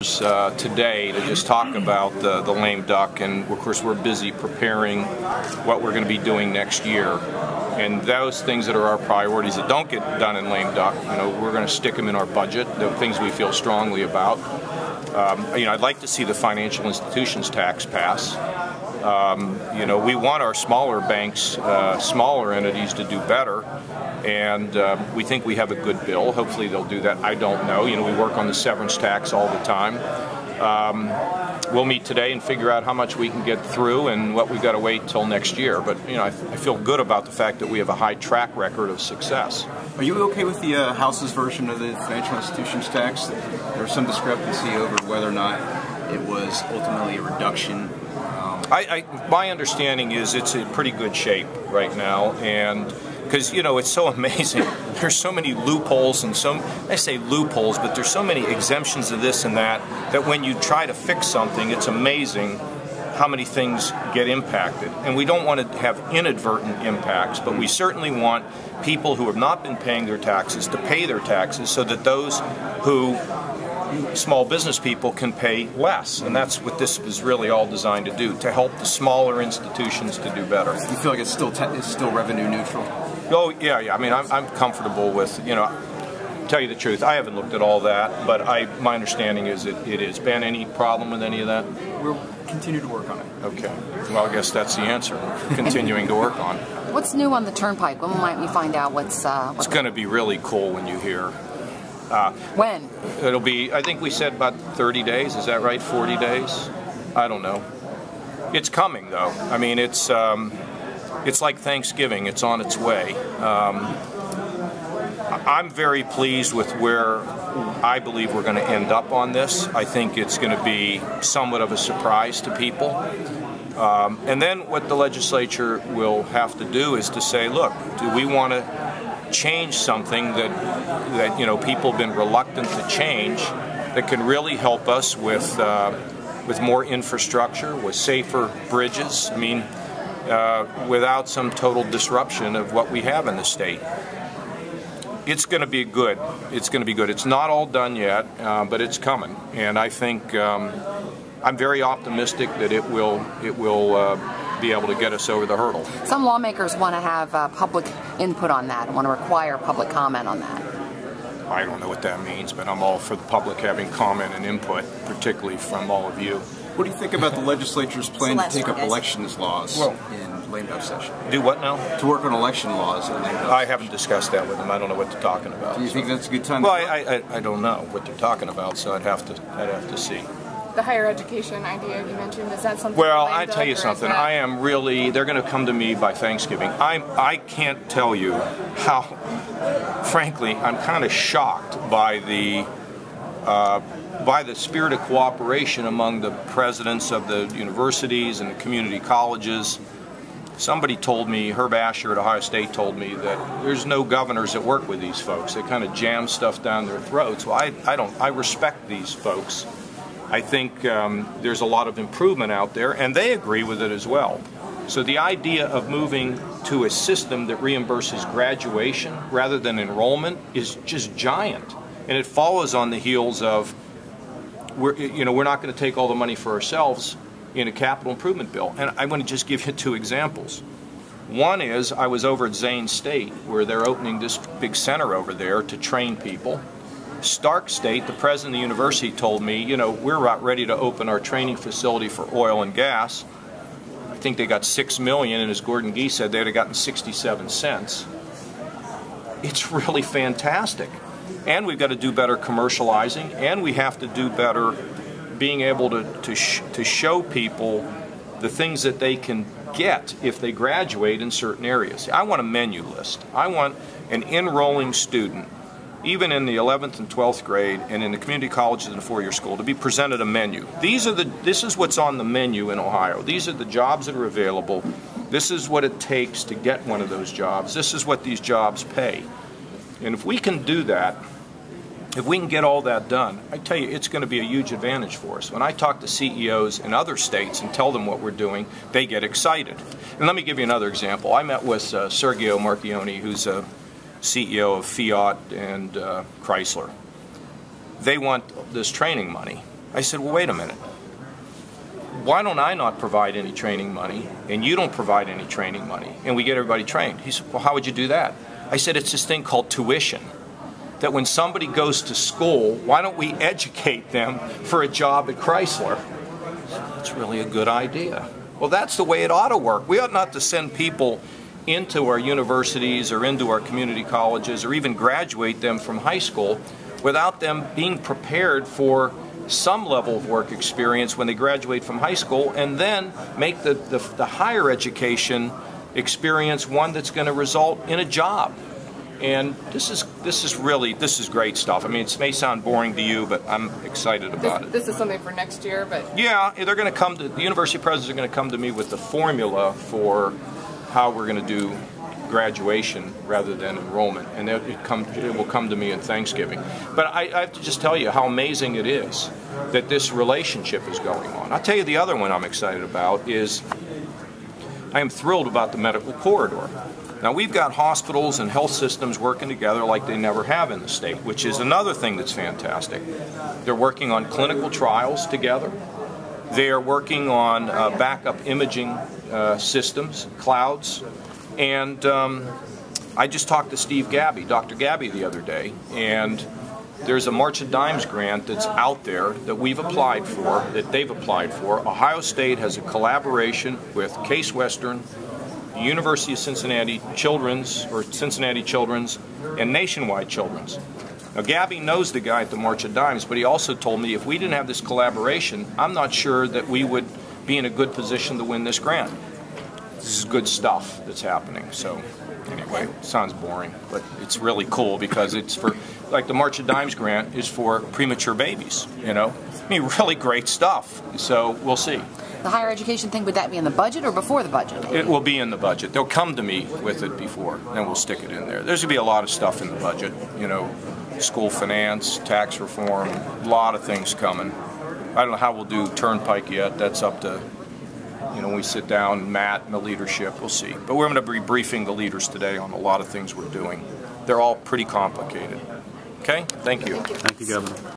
Today to just talk about the lame duck, and of course we're busy preparing what we're going to be doing next year, and those things that are our priorities that don't get done in lame duck, we're going to stick them in our budget, the things we feel strongly about. I'd like to see the financial institutions tax pass. We want our smaller banks, smaller entities to do better, and we think we have a good bill. Hopefully they'll do that. I don't know. We work on the severance tax all the time. We'll meet today and figure out how much we can get through and what we've got to wait till next year. But I feel good about the fact that we have a high track record of success. Are you okay with the House's version of the financial institutions tax? There was some discrepancy over whether or not it was ultimately a reduction. My understanding is it's in pretty good shape right now, and because it's so amazing. There's so many loopholes, and I say loopholes, but there's so many exemptions of this and that when you try to fix something, it's amazing how many things get impacted. And we don't want to have inadvertent impacts, but we certainly want people who have not been paying their taxes to pay their taxes, so that those who small business people can pay less, and that's what this is really all designed to do, to help the smaller institutions to do better. You feel like it's still revenue neutral? Oh yeah. I mean, I'm comfortable with, tell you the truth, I haven't looked at all that, but my understanding is it is. Ben, any problem with any of that? We'll continue to work on it. Okay. Well, I guess that's the answer. We're continuing to work on it. What's new on the Turnpike? When might we find out what's... It's going to be really cool when you hear. When? It'll be, I think we said about 30 days, is that right? 40 days? I don't know. It's coming, though. I mean, it's like Thanksgiving. It's on its way. I'm very pleased with where I believe we're going to end up on this. I think it's going to be somewhat of a surprise to people. And then what the legislature will have to do is to say, look, do we want to change something that people have been reluctant to change, that can really help us with more infrastructure, with safer bridges, without some total disruption of what we have in the state. It's going to be good. It's going to be good. It's not all done yet, but it's coming, and I think I'm very optimistic that it will be able to get us over the hurdle. Some lawmakers want to have public input on that and want to require public comment on that. I don't know what that means, but I'm all for the public having comment and input, particularly from all of you. What do you think about the legislature's plan to take up elections laws in lame duck session? Do what now? To work on election laws in lame duck I haven't discussed that with them. I don't know what they're talking about. Do you think that's a good time? Well, I don't know what they're talking about, so I'd have to see. The higher education idea you mentioned, is that something? Well, I tell you something. I am really. They're going to come to me by Thanksgiving. I can't tell you how. Frankly, I'm kind of shocked by the spirit of cooperation among the presidents of the universities and the community colleges. Somebody told me, Herb Asher at Ohio State told me, that there's no governors that work with these folks. They kind of jam stuff down their throats. Well, I respect these folks. I think there's a lot of improvement out there, and they agree with it as well. So the idea of moving to a system that reimburses graduation rather than enrollment is just giant, and it follows on the heels of we're not going to take all the money for ourselves in a capital improvement bill. And I want to just give you two examples. One is I was over at Zane State, where they're opening this big center over there to train people. Stark State, the president of the university told me, we're about ready to open our training facility for oil and gas. I think they got $6 million, and as Gordon Gee said, they'd have gotten 67 cents. It's really fantastic. And we've got to do better commercializing, and we have to do better being able to show people the things that they can get if they graduate in certain areas. I want a menu list. I want an enrolling student, even in the 11th and 12th grade and in the community colleges and the four-year school, to be presented a menu. This is what's on the menu in Ohio. These are the jobs that are available. This is what it takes to get one of those jobs. This is what these jobs pay. And if we can do that, if we can get all that done, I tell you, it's going to be a huge advantage for us. When I talk to CEOs in other states and tell them what we're doing, they get excited. And let me give you another example. I met with Sergio Marchioni, who's a CEO of Fiat and Chrysler. They want this training money. I said, well, wait a minute. Why don't I not provide any training money, and you don't provide any training money, and we get everybody trained? He said, well, how would you do that? I said, it's this thing called tuition. That when somebody goes to school, why don't we educate them for a job at Chrysler? That's really a good idea. Well, that's the way it ought to work. We ought not to send people into our universities or into our community colleges or even graduate them from high school without them being prepared for some level of work experience when they graduate from high school, and then make the higher education experience one that's going to result in a job. And this is great stuff. I mean, it may sound boring to you, but I'm excited about it. This is something for next year, but yeah, they're going to come to the university presidents are going to come to me with the formula for how we're going to do graduation rather than enrollment, and it will come to me in Thanksgiving. But I have to just tell you how amazing it is that this relationship is going on. I'll tell you the other one I'm excited about is I am thrilled about the medical corridor. Now, we've got hospitals and health systems working together like they never have in the state, which is another thing that's fantastic. They're working on clinical trials together. They are working on backup imaging systems, clouds. And I just talked to Steve Gabby, Dr. Gabby, the other day, and there's a March of Dimes grant that's out there that we've applied for, that they've applied for. Ohio State has a collaboration with Case Western, the University of Cincinnati Children's, or Cincinnati Children's, and Nationwide Children's. Now, Gabby knows the guy at the March of Dimes, but he also told me if we didn't have this collaboration, I'm not sure that we would be in a good position to win this grant. This is good stuff that's happening. So anyway, it sounds boring, but it's really cool because it's for, like the March of Dimes grant is for premature babies, you know. I mean, really great stuff. So we'll see. The higher education thing, would that be in the budget or before the budget? It will be in the budget. They'll come to me with it before, and we'll stick it in there. There's going to be a lot of stuff in the budget, you know, school finance, tax reform, a lot of things coming. I don't know how we'll do Turnpike yet. That's up to, you know, when we sit down, Matt and the leadership, we'll see. But we're going to be briefing the leaders today on a lot of things we're doing. They're all pretty complicated. Okay? Thank you. Thank you, Governor.